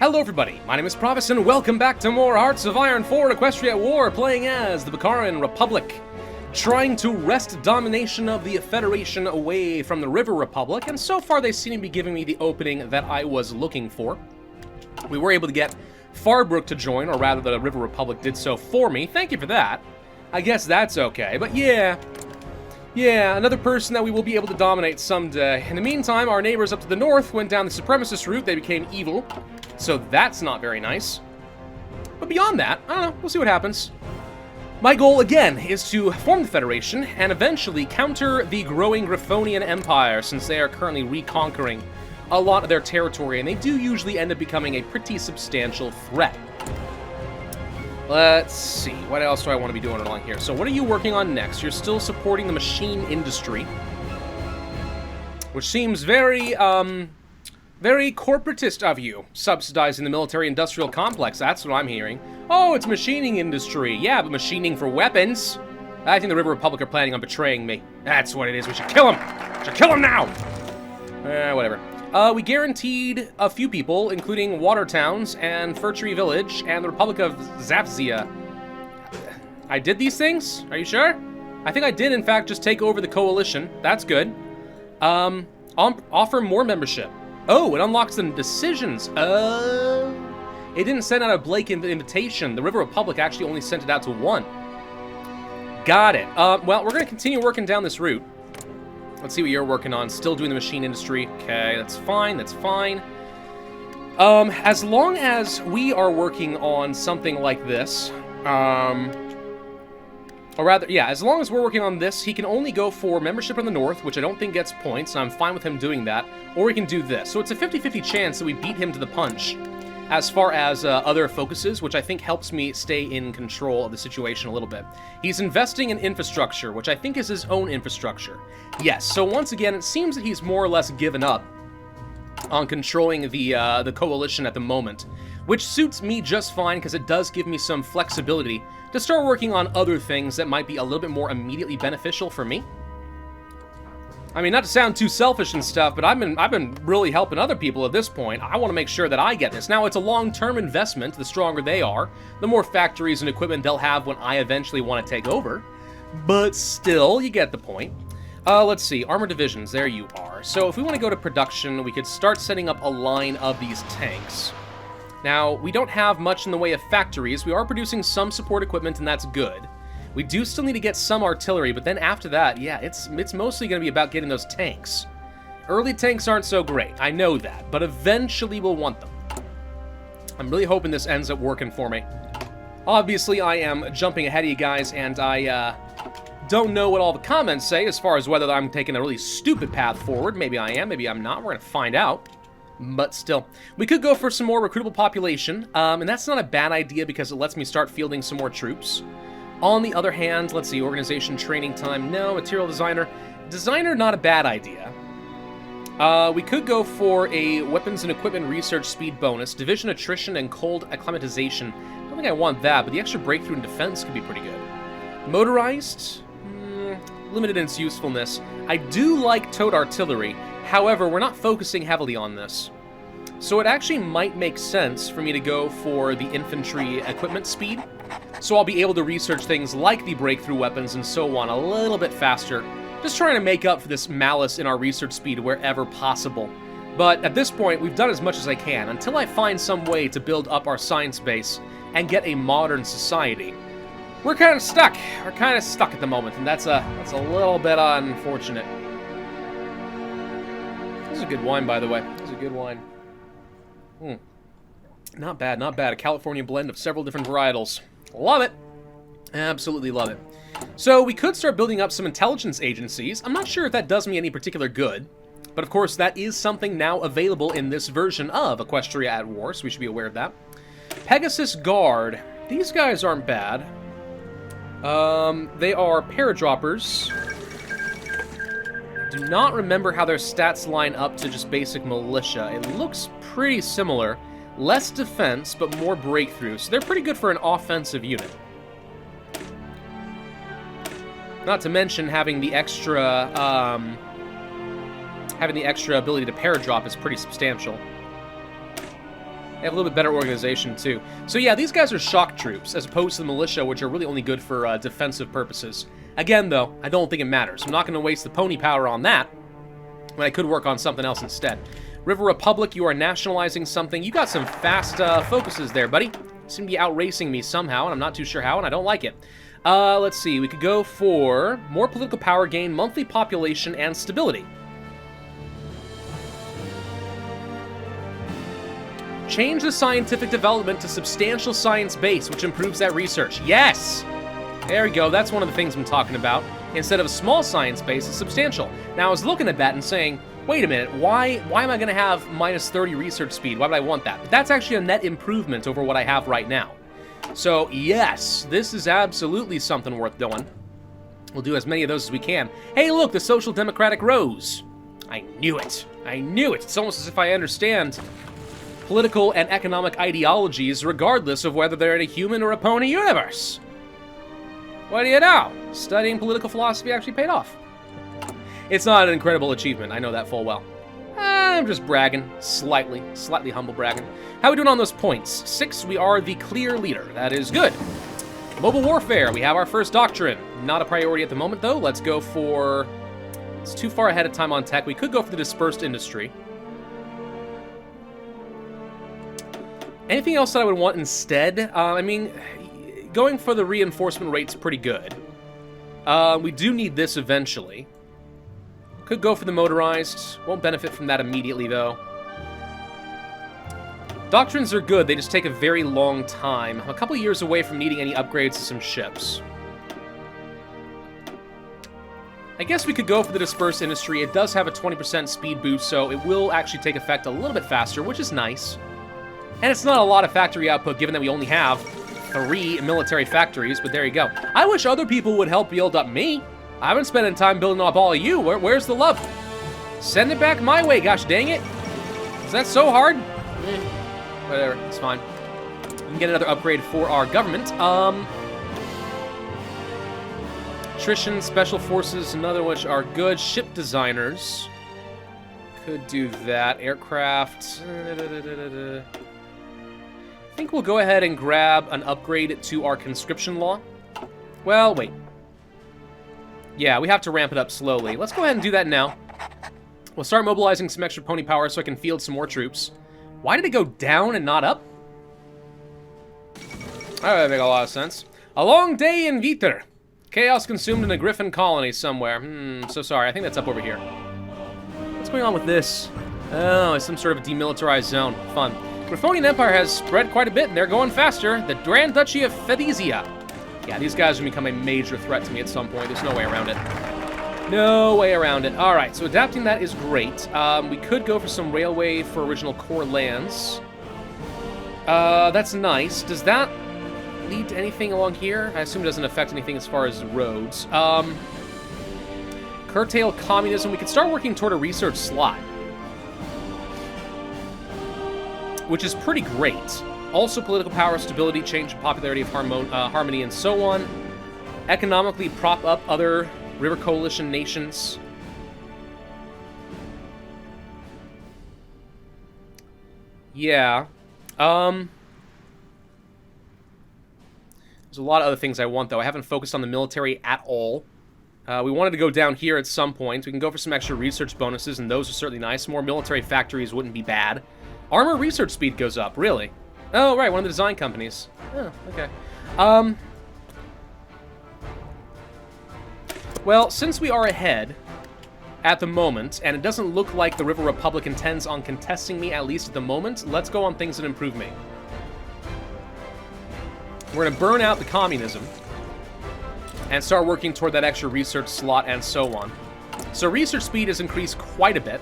Hello everybody, my name is Pravus and welcome back to more Hearts of Iron 4 Equestria at War, playing as the Bakaran Republic, trying to wrest domination of the Federation away from the River Republic, and so far they seem to be giving me the opening that I was looking for. We were able to get Farbrook to join, or rather the River Republic did so for me. Thank you for that. I guess that's okay, but yeah, another person that we will be able to dominate someday. In the meantime, our neighbors up to the north went down the supremacist route, they became evil. So that's not very nice. But beyond that, I don't know, we'll see what happens. My goal, again, is to form the Federation and eventually counter the growing Griffonian Empire, since they are currently reconquering a lot of their territory, and they do usually end up becoming a pretty substantial threat. Let's see, what else do I want to be doing along here? So what are you working on next? You're still supporting the machine industry, which seems very corporatist of you, subsidizing the military-industrial complex. That's what I'm hearing. Oh, it's machining industry. Yeah, but machining for weapons? I think the River Republic are planning on betraying me. That's what it is. We should kill him. We should kill him now. Whatever. We guaranteed a few people, including Water Towns and Fir Tree Village and the Republic of Zafzia. I did these things? Are you sure? I think I did, in fact, just take over the coalition. That's good. Offer more membership. Oh, it unlocks the decisions. Oh. It didn't send out a blanket invitation. The River Republic actually only sent it out to one. Got it. Well, we're going to continue working down this route. Let's see what you're working on. Still doing the machine industry. Okay, that's fine. That's fine. As long as we are working on something like this, or rather, yeah, as long as we're working on this, he can only go for membership in the north, which I don't think gets points, and I'm fine with him doing that, or we can do this. So it's a 50-50 chance that we beat him to the punch as far as other focuses, which I think helps me stay in control of the situation a little bit. He's investing in infrastructure, which I think is his own infrastructure. Yes, so once again, it seems that he's more or less given up on controlling the coalition at the moment, which suits me just fine because it does give me some flexibility to start working on other things that might be a little bit more immediately beneficial for me. I mean, not to sound too selfish and stuff, but I've been really helping other people at this point. I want to make sure that I get this. Now, it's a long-term investment. The stronger they are, the more factories and equipment they'll have when I eventually want to take over. But still, you get the point. Let's see, armor divisions, there you are. So if we want to go to production, we could start setting up a line of these tanks. Now, we don't have much in the way of factories. We are producing some support equipment, and that's good. We do still need to get some artillery, but then after that, yeah, it's mostly going to be about getting those tanks. Early tanks aren't so great, I know that, but eventually we'll want them. I'm really hoping this ends up working for me. Obviously, I am jumping ahead of you guys, and I don't know what all the comments say as far as whether I'm taking a really stupid path forward. Maybe I am, maybe I'm not. We're going to find out. But still, we could go for some more recruitable population, and that's not a bad idea because it lets me start fielding some more troops. On the other hand, let's see, organization, training time, no, material designer. Designer, not a bad idea. We could go for a weapons and equipment research speed bonus, division attrition, and cold acclimatization. I don't think I want that, but the extra breakthrough in defense could be pretty good. Motorized? Limited in its usefulness. I do like towed artillery. However, we're not focusing heavily on this. So it actually might make sense for me to go for the infantry equipment speed. So I'll be able to research things like the breakthrough weapons and so on a little bit faster. Just trying to make up for this malice in our research speed wherever possible. But at this point, we've done as much as I can until I find some way to build up our science base and get a modern society. We're kind of stuck. We're kind of stuck at the moment, and that's a little bit unfortunate. This is a good wine, by the way. This is a good wine. Not bad, not bad. A California blend of several different varietals. Love it. Absolutely love it. So we could start building up some intelligence agencies. I'm not sure if that does me any particular good, but of course that is something now available in this version of Equestria at War, so we should be aware of that. Pegasus Guard. These guys aren't bad. They are paradroppers. Do not remember how their stats line up to just basic militia. It looks pretty similar. Less defense, but more breakthrough. So they're pretty good for an offensive unit. Not to mention having the extra ability to paradrop is pretty substantial. They have a little bit better organization, too. So yeah, these guys are shock troops, as opposed to the militia, which are really only good for defensive purposes. Again, though, I don't think it matters. I'm not going to waste the pony power on that, when I could work on something else instead. River Republic, you are nationalizing something. You got some fast focuses there, buddy. You seem to be outracing me somehow, and I'm not too sure how, and I don't like it. Let's see. We could go for more political power gain, monthly population, and stability. Change the scientific development to substantial science base, which improves that research. Yes! There we go. That's one of the things I'm talking about. Instead of a small science base, it's substantial. Now, I was looking at that and saying, wait a minute, why am I going to have minus 30 research speed? Why would I want that? But that's actually a net improvement over what I have right now. So, yes, this is absolutely something worth doing. We'll do as many of those as we can. Hey, look, the Social Democratic rose. I knew it. I knew it. It's almost as if I understand political and economic ideologies regardless of whether they're in a human or a pony universe. What do you know? Studying political philosophy actually paid off. It's not an incredible achievement, I know that full well. I'm just bragging, slightly humble bragging. How are we doing on those points? 6, we are the clear leader. That is good. Mobile warfare, we have our first doctrine. Not a priority at the moment, though. Let's go for... It's too far ahead of time on tech. We could go for the dispersed industry. Anything else that I would want instead? I mean, going for the reinforcement rate's pretty good. We do need this eventually. Could go for the motorized. Won't benefit from that immediately, though. Doctrines are good. They just take a very long time. I'm a couple years away from needing any upgrades to some ships. I guess we could go for the dispersed industry. It does have a 20% speed boost, so it will actually take effect a little bit faster, which is nice. And it's not a lot of factory output, given that we only have 3 military factories, but there you go. I wish other people would help build up me. I've been spending time building up all of you. Where's the love? Send it back my way, gosh dang it. Is that so hard? Whatever, it's fine. We can get another upgrade for our government. Attrition, Special Forces, another which are good. Ship designers. Could do that. Aircraft. I think we'll go ahead and grab an upgrade to our conscription law. Well, wait. Yeah, we have to ramp it up slowly. Let's go ahead and do that now. We'll start mobilizing some extra pony power so I can field some more troops. Why did it go down and not up? That makes a lot of sense. A long day in Viter. Chaos consumed in a griffin colony somewhere. So sorry. I think that's up over here. What's going on with this? Oh, it's some sort of demilitarized zone. Fun. Griffonian Empire has spread quite a bit, and they're going faster. The Grand Duchy of Fedizia. Yeah, these guys are going to become a major threat to me at some point. There's no way around it. No way around it. All right, so adapting that is great. We could go for some railway for original core lands. That's nice. Does that lead to anything along here? I assume it doesn't affect anything as far as roads. Curtail communism. We could start working toward a research slot, which is pretty great. Also, political power, stability, change in popularity of harmony, and so on. Economically prop up other River Coalition nations. Yeah. There's a lot of other things I want, though. I haven't focused on the military at all. We wanted to go down here at some point. We can go for some extra research bonuses, and those are certainly nice. More military factories wouldn't be bad. Armor research speed goes up, really? Oh, right, one of the design companies. Oh, okay. Well, since we are ahead at the moment, and it doesn't look like the River Republic intends on contesting me, at least at the moment, let's go on things that improve me. We're going to burn out the communism and start working toward that extra research slot and so on. So research speed has increased quite a bit.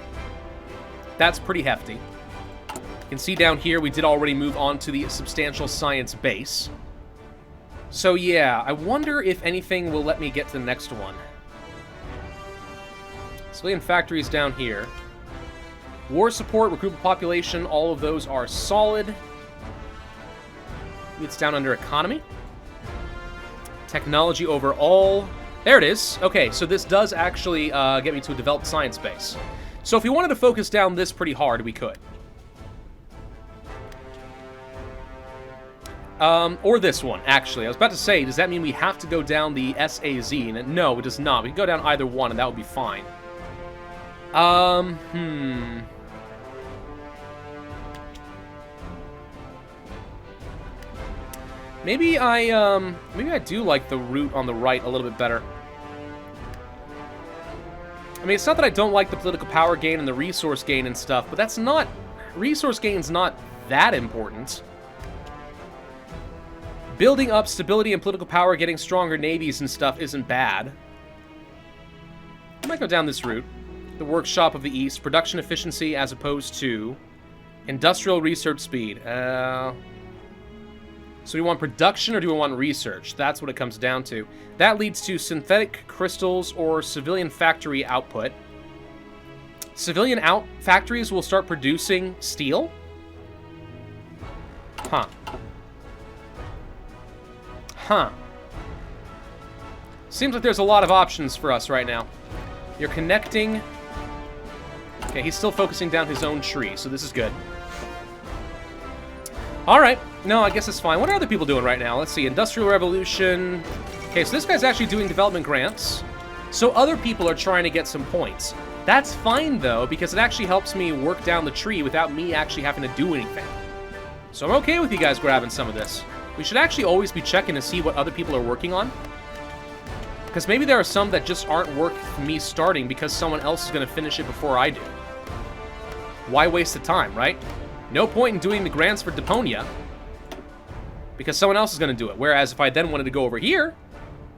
That's pretty hefty. You can see down here we did already move on to the substantial science base. So yeah, I wonder if anything will let me get to the next one. Civilian factories down here. War support, recruitment population, all of those are solid. It's down under economy. Technology overall. There it is. Okay, so this does actually get me to a developed science base. So if we wanted to focus down this pretty hard, we could. Or this one, actually. I was about to say, does that mean we have to go down the SAZ? And no, it does not. We can go down either one, and that would be fine. Maybe I do like the route on the right a little bit better. I mean, it's not that I don't like the political power gain and the resource gain and stuff, but that's not... Resource gain's not that important. Building up stability and political power, getting stronger navies and stuff isn't bad. I might go down this route. The Workshop of the East. Production efficiency as opposed to industrial research speed. So do we want production or do we want research? That's what it comes down to. That leads to synthetic crystals or civilian factory output. Civilian factories will start producing steel? Huh. Huh. Seems like there's a lot of options for us right now. You're connecting... Okay, he's still focusing down his own tree, so this is good. Alright. No, I guess it's fine. What are other people doing right now? Let's see. Industrial Revolution. Okay, so this guy's actually doing development grants. So other people are trying to get some points. That's fine, though, because it actually helps me work down the tree without me actually having to do anything. So I'm okay with you guys grabbing some of this. We should actually always be checking to see what other people are working on. Because maybe there are some that just aren't worth me starting because someone else is going to finish it before I do. Why waste the time, right? No point in doing the grants for Deponia because someone else is going to do it. Whereas if I then wanted to go over here,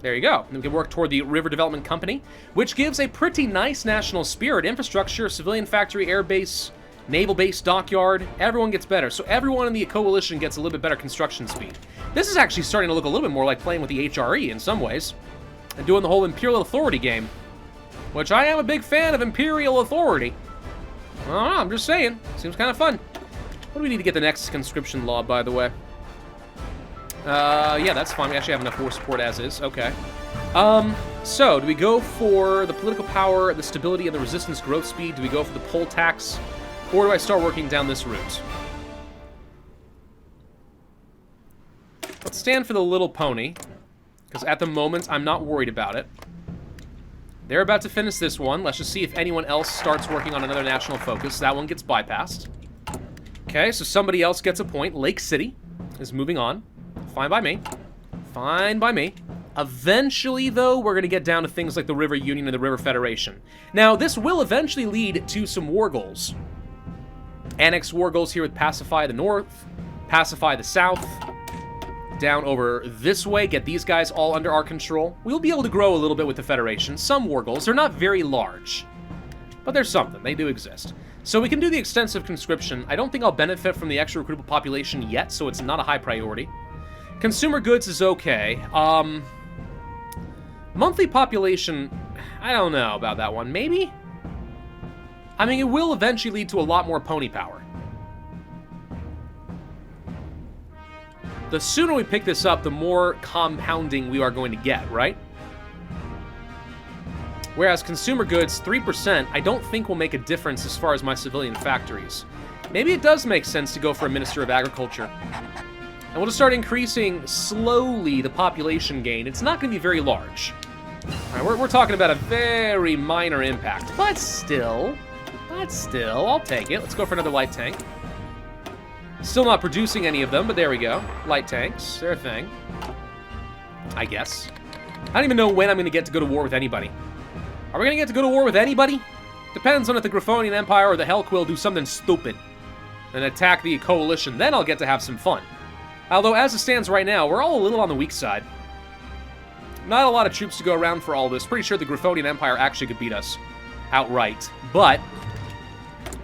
there you go. And we can work toward the River Development Company, which gives a pretty nice national spirit. Infrastructure, civilian factory, air base, naval base, dockyard. Everyone gets better. So everyone in the coalition gets a little bit better construction speed. This is actually starting to look a little bit more like playing with the HRE in some ways. And doing the whole Imperial Authority game. Which I am a big fan of Imperial Authority. I don't know, I'm just saying. Seems kind of fun. What do we need to get the next conscription law, by the way? Yeah, that's fine. We actually have enough war support as is. Okay. So, do we go for the political power, the stability, and the resistance growth speed? Do we go for the poll tax? Or do I start working down this route? Let's stand for the little pony. Because at the moment, I'm not worried about it. They're about to finish this one. Let's just see if anyone else starts working on another national focus. That one gets bypassed. Okay, so somebody else gets a point. Lake City is moving on. Fine by me. Fine by me. Eventually, though, we're going to get down to things like the River Union and the River Federation. Now, this will eventually lead to some war goals. Annex war goals here with Pacify the North, Pacify the South, down over this way, get these guys all under our control. We'll be able to grow a little bit with the Federation. Some war goals. They're not very large, but there's something. They do exist. So we can do the extensive conscription. I don't think I'll benefit from the extra recruitable population yet, so it's not a high priority. Consumer goods is okay. Monthly population, I don't know about that one. Maybe? I mean, it will eventually lead to a lot more pony power. The sooner we pick this up, the more compounding we are going to get, right? Whereas consumer goods, 3%, I don't think will make a difference as far as my civilian factories. Maybe it does make sense to go for a Minister of Agriculture. And we'll just start increasing slowly the population gain. It's not going to be very large. All right, we're talking about a very minor impact. But still, I'll take it. Let's go for another light tank. Still not producing any of them, but there we go. Light tanks, they're a thing. I guess. I don't even know when I'm going to get to go to war with anybody. Are we going to get to go to war with anybody? Depends on if the Griffonian Empire or the Hellquill do something stupid and attack the coalition. Then I'll get to have some fun. Although, as it stands right now, we're all a little on the weak side. Not a lot of troops to go around for all this. Pretty sure the Griffonian Empire actually could beat us outright. But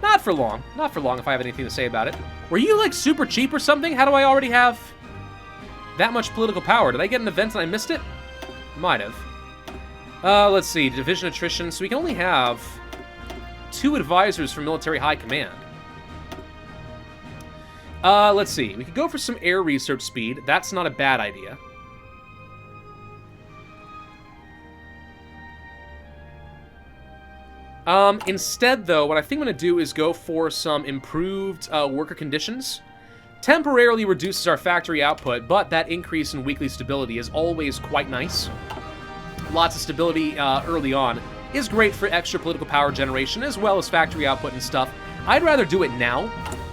not for long. Not for long if I have anything to say about it. Were you, like, super cheap or something? How do I already have that much political power? Did I get an event and I missed it? Might have. Let's see. Division attrition. So we can only have 2 advisors for military high command. Let's see. We could go for some air research speed. That's not a bad idea. Instead, though, what I think I'm going to do is go for some improved worker conditions. temporarily reduces our factory output, but that increase in weekly stability is always quite nice. Lots of stability early on is great for extra political power generation, as well as factory output and stuff. I'd rather do it now,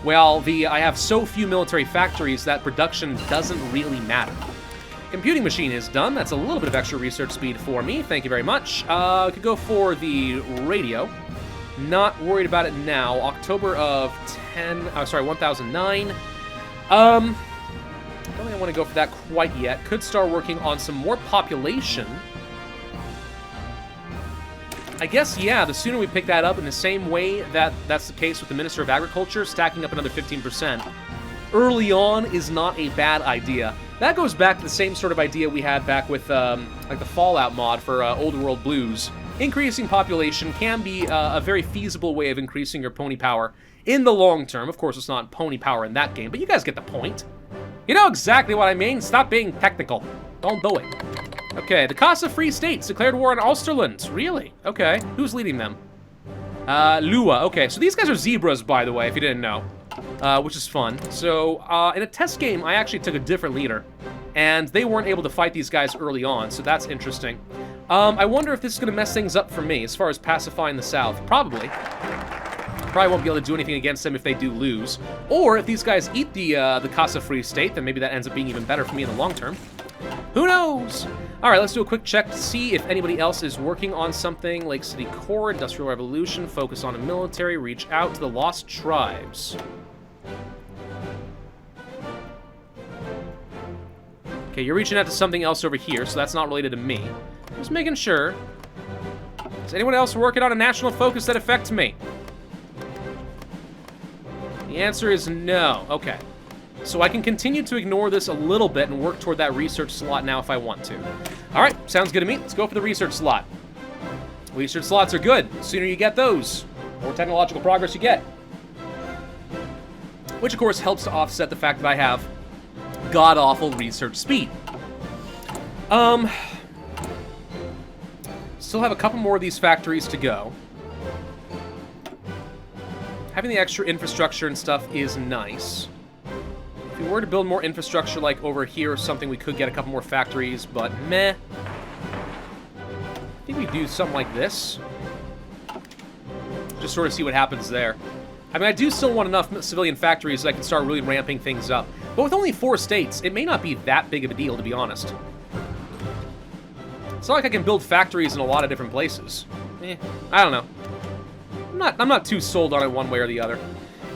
while I have so few military factories that production doesn't really matter. Computing machine is done. That's a little bit of extra research speed for me. Thank you very much. Could go for the radio. Not worried about it now. October of 1009. Don't think I want to go for that quite yet. Could start working on some more population. I guess, yeah, the sooner we pick that up in the same way that's the case with the Minister of Agriculture, stacking up another 15%. Early on is not a bad idea. That goes back to the same sort of idea we had back with like the Fallout mod for Old World Blues. Increasing population can be a very feasible way of increasing your pony power in the long term. Of course, it's not pony power in that game, but you guys get the point. You know exactly what I mean. Stop being technical. Don't do it. Okay, the Casa Free States declared war on Ulsterland. Really? Okay. Who's leading them? Lua. Okay, so these guys are zebras, by the way, if you didn't know. Which is fun. So, in a test game, I actually took a different leader, and they weren't able to fight these guys early on, so that's interesting. I wonder if this is going to mess things up for me, as far as pacifying the South. Probably. Probably won't be able to do anything against them if they do lose. Or, if these guys eat the Casa Free State, then maybe that ends up being even better for me in the long term. Who knows? Alright, let's do a quick check to see if anybody else is working on something. Lake City Core, Industrial Revolution, focus on the military, reach out to the Lost Tribes. Okay, you're reaching out to something else over here, so that's not related to me. Just making sure. Is anyone else working on a national focus that affects me? The answer is no. Okay. So I can continue to ignore this a little bit and work toward that research slot now if I want to. Alright, sounds good to me. Let's go for the research slot. Research slots are good. The sooner you get those, the more technological progress you get. Which, of course, helps to offset the fact that I have god-awful research speed. Still have a couple more of these factories to go. Having the extra infrastructure and stuff is nice. If we were to build more infrastructure like over here or something, we could get a couple more factories, but meh. I think we do something like this. Just sort of see what happens there. I mean, I do still want enough civilian factories so I can start really ramping things up. But with only 4 states, it may not be that big of a deal, to be honest. It's not like I can build factories in a lot of different places. I don't know. I'm not too sold on it one way or the other.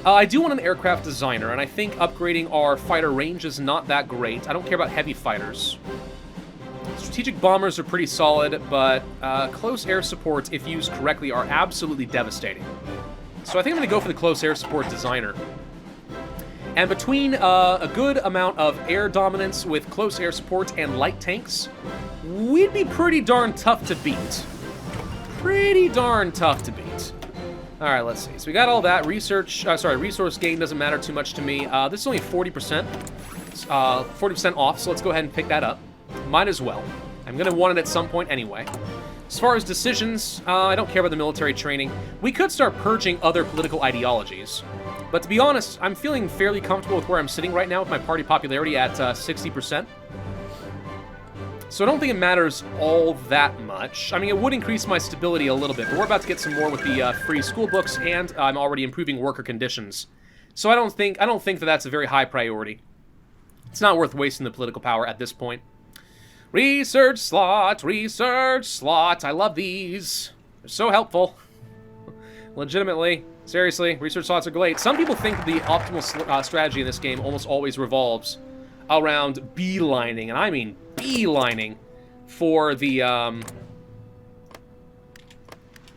I do want an aircraft designer, and I think upgrading our fighter range is not that great. I don't care about heavy fighters. Strategic bombers are pretty solid, but close air supports, if used correctly, are absolutely devastating. So I think I'm going to go for the close air support designer. And between a good amount of air dominance with close air support and light tanks, we'd be pretty darn tough to beat. Pretty darn tough to beat. Alright, let's see. So we got all that. Resource gain doesn't matter too much to me. This is only 40%. 40% off, so let's go ahead and pick that up. Might as well. I'm going to want it at some point anyway. As far as decisions, I don't care about the military training. We could start purging other political ideologies. But to be honest, I'm feeling fairly comfortable with where I'm sitting right now with my party popularity at 60%. So I don't think it matters all that much. I mean, it would increase my stability a little bit, but we're about to get some more with the free school books, and I'm already improving worker conditions. So I don't think that that's a very high priority. It's not worth wasting the political power at this point. Research slot, I love these. They're so helpful. Legitimately, seriously, research slots are great. Some people think the optimal strategy in this game almost always revolves around beelining, and I mean beelining for the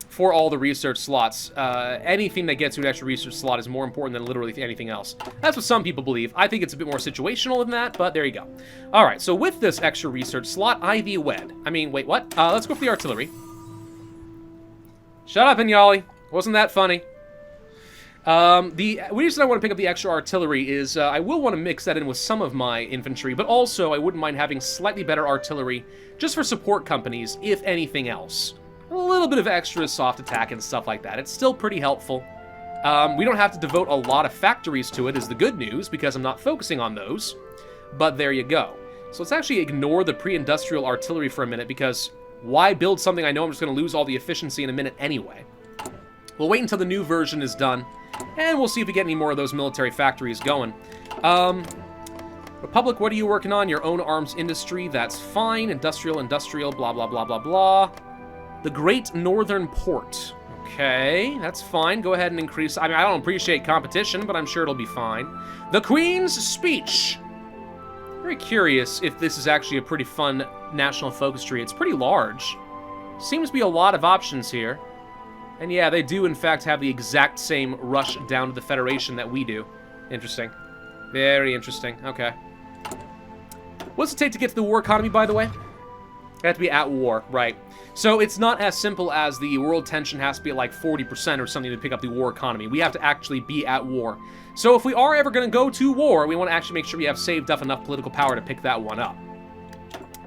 for all the research slots. Anything that gets you an extra research slot is more important than literally anything else. That's what some people believe. I think it's a bit more situational than that, but there you go. All right, so with this extra research slot, Ivy Wed. I mean, wait, what? Let's go for the artillery. Shut up, Inyali. Wasn't that funny? The reason I want to pick up the extra artillery is I will want to mix that in with some of my infantry, but also I wouldn't mind having slightly better artillery just for support companies, if anything else. A little bit of extra soft attack and stuff like that. It's still pretty helpful. We don't have to devote a lot of factories to it, is the good news, because I'm not focusing on those. But there you go. So let's actually ignore the pre-industrial artillery for a minute, because why build something I know I'm just going to lose all the efficiency in a minute anyway? We'll wait until the new version is done, and we'll see if we get any more of those military factories going. Republic, what are you working on? Your own arms industry, that's fine. Industrial, blah, blah, blah, blah, blah. The Great Northern Port. Okay, that's fine. Go ahead and increase. I mean, I don't appreciate competition, but I'm sure it'll be fine. The Queen's Speech. Very curious if this is actually a pretty fun national focus tree. It's pretty large. Seems to be a lot of options here. And yeah, they do in fact have the exact same rush down to the Federation that we do. Interesting. Very interesting. Okay. What's it take to get to the war economy, by the way? You have to be at war, right. So it's not as simple as the world tension has to be at like 40% or something to pick up the war economy. We have to actually be at war. So if we are ever going to go to war, we want to actually make sure we have saved up enough political power to pick that one up.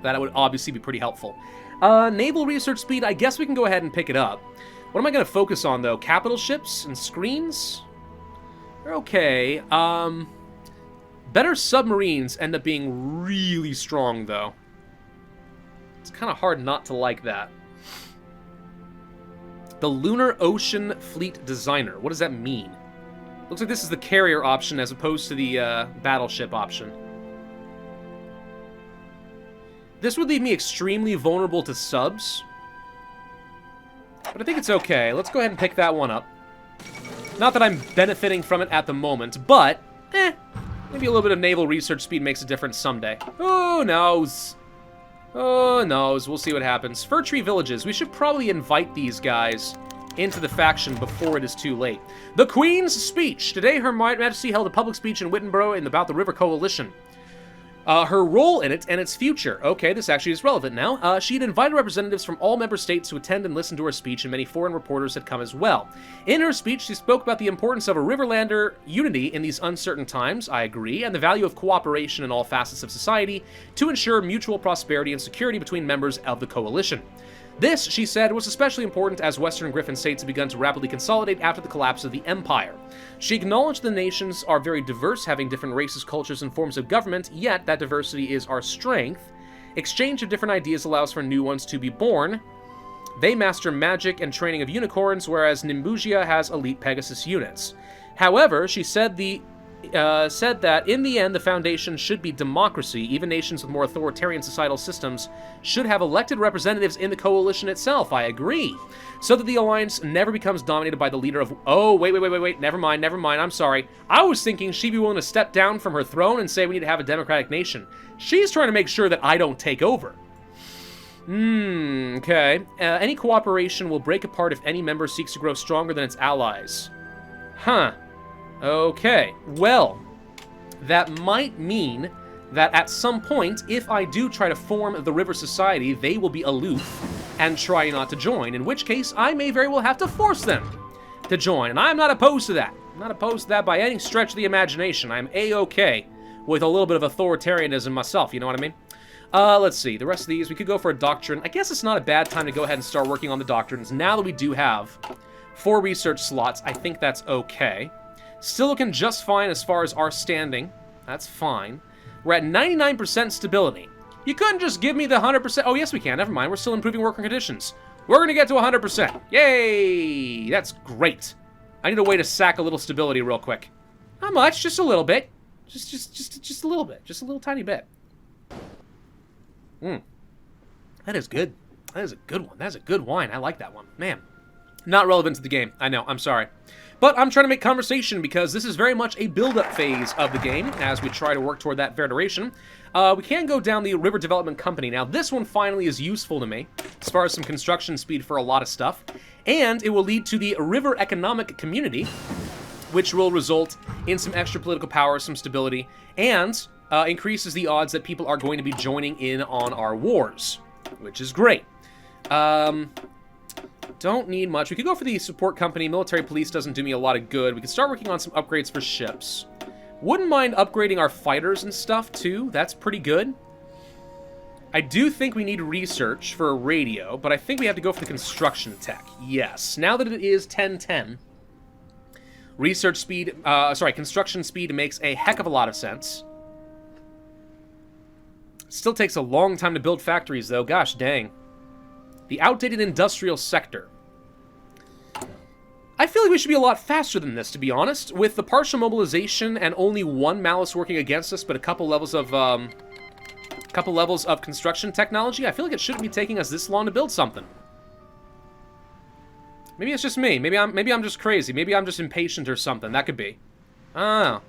That would obviously be pretty helpful. Naval research speed, I guess we can go ahead and pick it up. What am I going to focus on, though? Capital ships and screens? They're okay. Better submarines end up being really strong, though. It's kind of hard not to like that. The Lunar Ocean Fleet Designer. What does that mean? Looks like this is the carrier option as opposed to the battleship option. This would leave me extremely vulnerable to subs. But I think it's okay. Let's go ahead and pick that one up. Not that I'm benefiting from it at the moment, but, maybe a little bit of naval research speed makes a difference someday. Who knows? Who knows? We'll see what happens. Fir Tree Villages. We should probably invite these guys into the faction before it is too late. The Queen's Speech. Today, Her Majesty held a public speech in Wittenborough about the River Coalition. Her role in it and its future. Okay, this actually is relevant now. She had invited representatives from all member states to attend and listen to her speech, and many foreign reporters had come as well. In her speech, she spoke about the importance of a Riverlander unity in these uncertain times, I agree, and the value of cooperation in all facets of society to ensure mutual prosperity and security between members of the coalition. This, she said, was especially important as Western Griffin states had begun to rapidly consolidate after the collapse of the Empire. She acknowledged the nations are very diverse, having different races, cultures, and forms of government, yet that diversity is our strength. Exchange of different ideas allows for new ones to be born. They master magic and training of unicorns, whereas Nimbugia has elite Pegasus units. However, she said that in the end the foundation should be democracy. Even nations with more authoritarian societal systems should have elected representatives in the coalition itself. I agree. So that the alliance never becomes dominated by the leader of... Oh, wait. Never mind. I'm sorry. I was thinking she'd be willing to step down from her throne and say we need to have a democratic nation. She's trying to make sure that I don't take over. Okay. Any cooperation will break apart if any member seeks to grow stronger than its allies. Huh. Okay, well, that might mean that at some point, if I do try to form the River Society, they will be aloof and try not to join, in which case I may very well have to force them to join, and I'm not opposed to that. I'm not opposed to that by any stretch of the imagination. I'm A-okay with a little bit of authoritarianism myself, you know what I mean? Let's see, the rest of these, we could go for a doctrine. I guess it's not a bad time to go ahead and start working on the doctrines. Now that we do have 4 research slots, I think that's okay. Still looking just fine as far as our standing. That's fine. We're at 99% stability. You couldn't just give me the 100%. Oh, yes, we can. Never mind. We're still improving working conditions. We're going to get to 100%. Yay! That's great. I need a way to sack a little stability real quick. Not much. Just a little bit. Just a little bit. Just a little tiny bit. That is good. That is a good one. That is a good wine. I like that one. Man. Not relevant to the game. I know. I'm sorry. But I'm trying to make conversation because this is very much a build-up phase of the game as we try to work toward that federation. We can go down the River Development Company. Now, this one finally is useful to me as far as some construction speed for a lot of stuff. And it will lead to the River Economic Community, which will result in some extra political power, some stability, and increases the odds that people are going to be joining in on our wars, which is great. Don't need much. We could go for the support company. Military police doesn't do me a lot of good. We could start working on some upgrades for ships. Wouldn't mind upgrading our fighters and stuff, too. That's pretty good. I do think we need research for a radio, but I think we have to go for the construction tech. Yes. Now that it is 1010, Research speed, construction speed makes a heck of a lot of sense. Still takes a long time to build factories, though. Gosh dang. The outdated industrial sector. I feel like we should be a lot faster than this, to be honest. With the partial mobilization and only one malice working against us, but a couple levels of construction technology, I feel like it shouldn't be taking us this long to build something. Maybe it's just me. Maybe I'm just crazy. Maybe I'm just impatient or something. That could be. I don't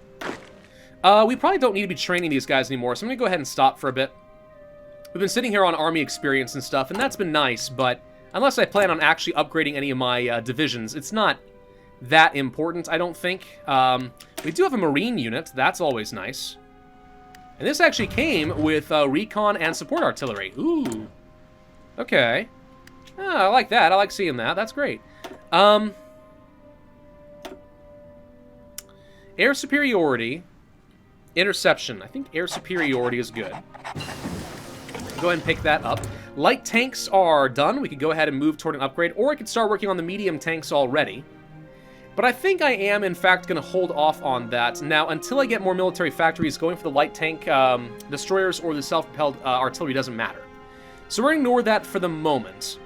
know. We probably don't need to be training these guys anymore, so I'm going to go ahead and stop for a bit. We've been sitting here on army experience and stuff, and that's been nice, but unless I plan on actually upgrading any of my divisions, it's not that important, I don't think. We do have a marine unit. That's always nice. And this actually came with recon and support artillery. Ooh. Okay. Oh, I like that. I like seeing that. That's great. Air superiority. Interception. I think air superiority is good. Go ahead and pick that up. Light tanks are done. We could go ahead and move toward an upgrade, or I could start working on the medium tanks already. But I think I am, in fact, going to hold off on that. Now, until I get more military factories, going for the light tank destroyers or the self-propelled artillery doesn't matter. So we're going to ignore that for the moment.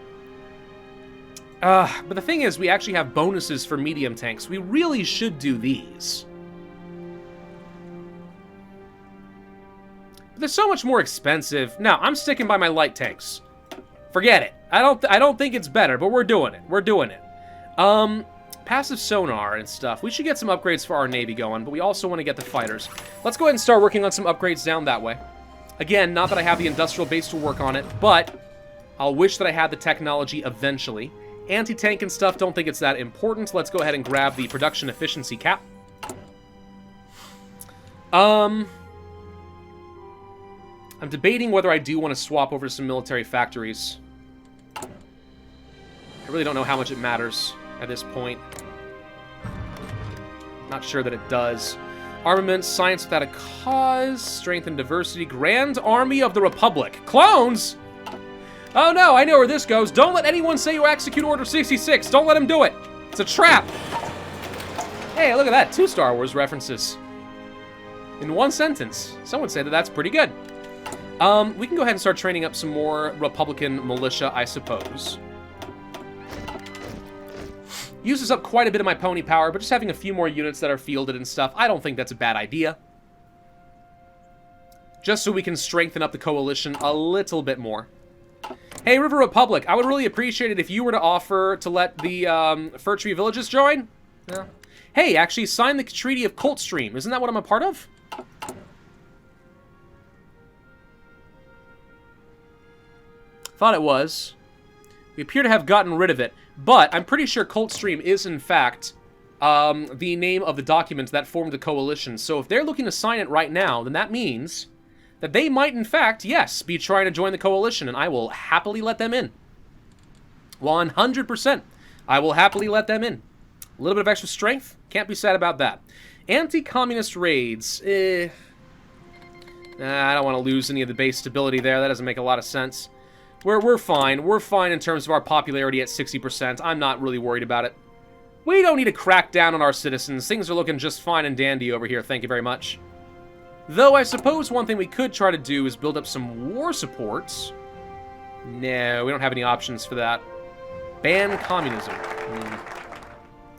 But the thing is, we actually have bonuses for medium tanks. We really should do these. They're so much more expensive. No, I'm sticking by my light tanks. Forget it. I don't think it's better, but we're doing it. We're doing it. Passive sonar and stuff. We should get some upgrades for our Navy going, but we also want to get the fighters. Let's go ahead and start working on some upgrades down that way. Again, not that I have the industrial base to work on it, but I'll wish that I had the technology eventually. Anti-tank and stuff, don't think it's that important. Let's go ahead and grab the production efficiency cap. I'm debating whether I do want to swap over to some military factories. I really don't know how much it matters at this point. Not sure that it does. Armament, science without a cause, strength and diversity, Grand Army of the Republic. Clones? Oh no, I know where this goes. Don't let anyone say you execute Order 66. Don't let them do it. It's a trap. Hey, look at that. 2 Star Wars references. In one sentence. Some would say that that's pretty good. We can go ahead and start training up some more Republican militia, I suppose. Uses up quite a bit of my pony power, but just having a few more units that are fielded and stuff, I don't think that's a bad idea. Just so we can strengthen up the coalition a little bit more. Hey, River Republic, I would really appreciate it if you were to offer to let the Fir Tree Villages join. Yeah. Hey, actually, sign the Treaty of Coldstream. Isn't that what I'm a part of? Thought it was. We appear to have gotten rid of it, but I'm pretty sure Coldstream is, in fact, the name of the document that formed the coalition. So if they're looking to sign it right now, then that means that they might, in fact, yes, be trying to join the coalition, and I will happily let them in. 100%. I will happily let them in. A little bit of extra strength, can't be sad about that. Anti-communist raids, I don't want to lose any of the base stability there. That doesn't make a lot of sense. We're fine. We're fine in terms of our popularity at 60%. I'm not really worried about it. We don't need to crack down on our citizens. Things are looking just fine and dandy over here. Thank you very much. Though I suppose one thing we could try to do is build up some war supports. No, we don't have any options for that. Ban communism.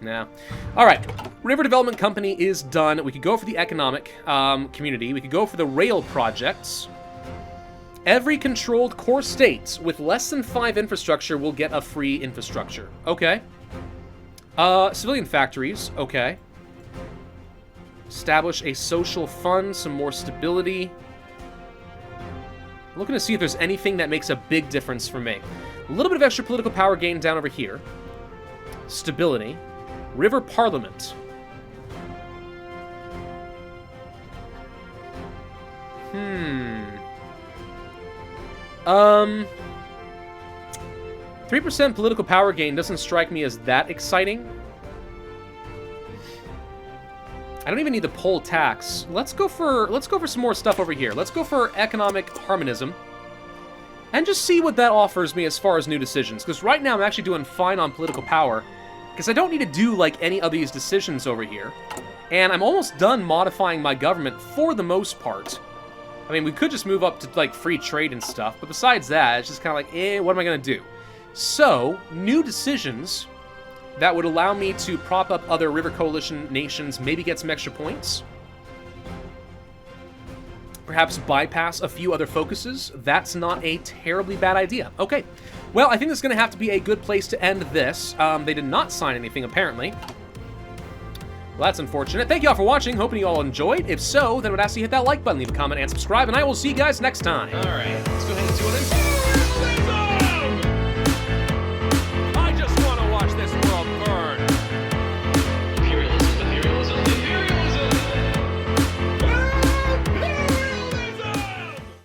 No. Alright. River Development Company is done. We could go for the economic community. We could go for the rail projects. Every controlled core state with less than 5 infrastructure will get a free infrastructure. Okay. Civilian factories. Okay. Establish a social fund, some more stability. Looking to see if there's anything that makes a big difference for me. A little bit of extra political power gain down over here. Stability. River Parliament. 3% political power gain doesn't strike me as that exciting. I don't even need the poll tax. Let's go for some more stuff over here. Let's go for economic harmonism. And just see what that offers me as far as new decisions. Because right now I'm actually doing fine on political power. because I don't need to do, like, any of these decisions over here. And I'm almost done modifying my government for the most part. I mean, we could just move up to, like, free trade and stuff, but besides that, it's just kind of like, what am I going to do? So, new decisions that would allow me to prop up other River Coalition nations, maybe get some extra points. Perhaps bypass a few other focuses. That's not a terribly bad idea. Okay, well, I think this is going to have to be a good place to end this. They did not sign anything, apparently. Well, that's unfortunate. Thank you all for watching. Hoping you all enjoyed. If so, then I would ask you to hit that like button, leave a comment, and subscribe, and I will see you guys next time. All right, let's go ahead and do it.